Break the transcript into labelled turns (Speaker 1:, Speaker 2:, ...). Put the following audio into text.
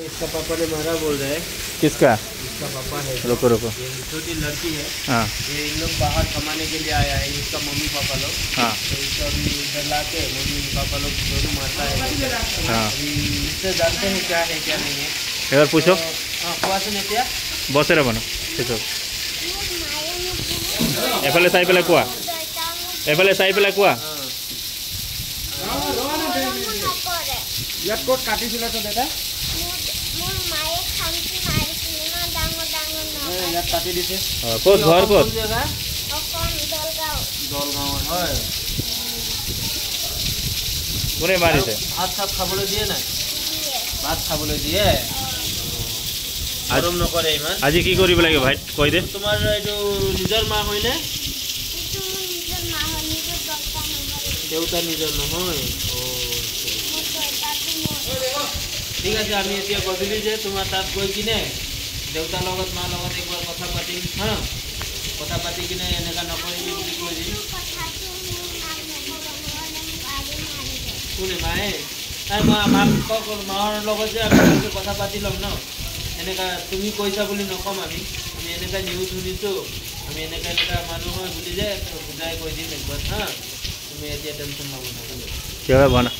Speaker 1: इसका पापा ने मारा बोल रहे हैं।
Speaker 2: किसका?
Speaker 1: इसका पापा है।
Speaker 2: रुको रुको।
Speaker 1: ये छोटी लड़की है।
Speaker 2: हाँ
Speaker 1: ये इन लोग बाहर कमाने के लिए आया है, इसका मम्मी पापा लोग।
Speaker 2: हाँ
Speaker 1: तो इसको अभी इधर ला के मम्मी पापा लोग दोनों मारता है।
Speaker 2: हाँ
Speaker 1: अभी इससे जानते हैं क्या है क्या नहीं है।
Speaker 2: एक बार पूछो।
Speaker 1: हाँ कुआ से नहीं क्या
Speaker 2: बस रे बनो पूछो। एफाले चाई पेला कुआ, एफाले चाई पेला कुआ।
Speaker 1: ইয়াত ক'ত কাটিছিলে তো দেউতা? ইয়াত কাটি দিছে।
Speaker 2: ক'ত ঘৰ ক'ত?
Speaker 1: দলগাঁৱত হয়।
Speaker 2: কোনে মাৰিছে?
Speaker 1: ভাত চাত খাবলৈ দিয়ে নাই? ভাত খাবলৈ দিয়ে। গৰম নকৰে ইমান।
Speaker 2: আজি কি কৰিব লাগিব ভাই কৈ দে।
Speaker 1: তোমাৰ এইটো নিজৰ মা হয়নে? দেউতা নিজৰ নহয়। ঠিক আছে, আমি এতিয়া গধূলি যে তোমাৰ তাত গৈ কিনে দেউতাৰ লগত মাৰ লগত একবাৰ কথা পাতিম। হা, কথা পাতি কিনে এনেকুৱা নকৰিবি বুলি কৈ দিম। কোনে? মায়ে? তাই মাৰ লগত যে আমি কথা পাতি ল'ম ন। এনেকুৱা তুমি কৈছা বুলি নক'ম আমি এনেকুৱা নিউজ শুনিছোঁ, আমি এনেকুৱা মানুহ হয় বুলি যে বুজাই কৈ দিম একবাৰ। হা, তুমি এতিয়া টেনশ্যন ল'ব নালাগে।
Speaker 2: কিয় বনা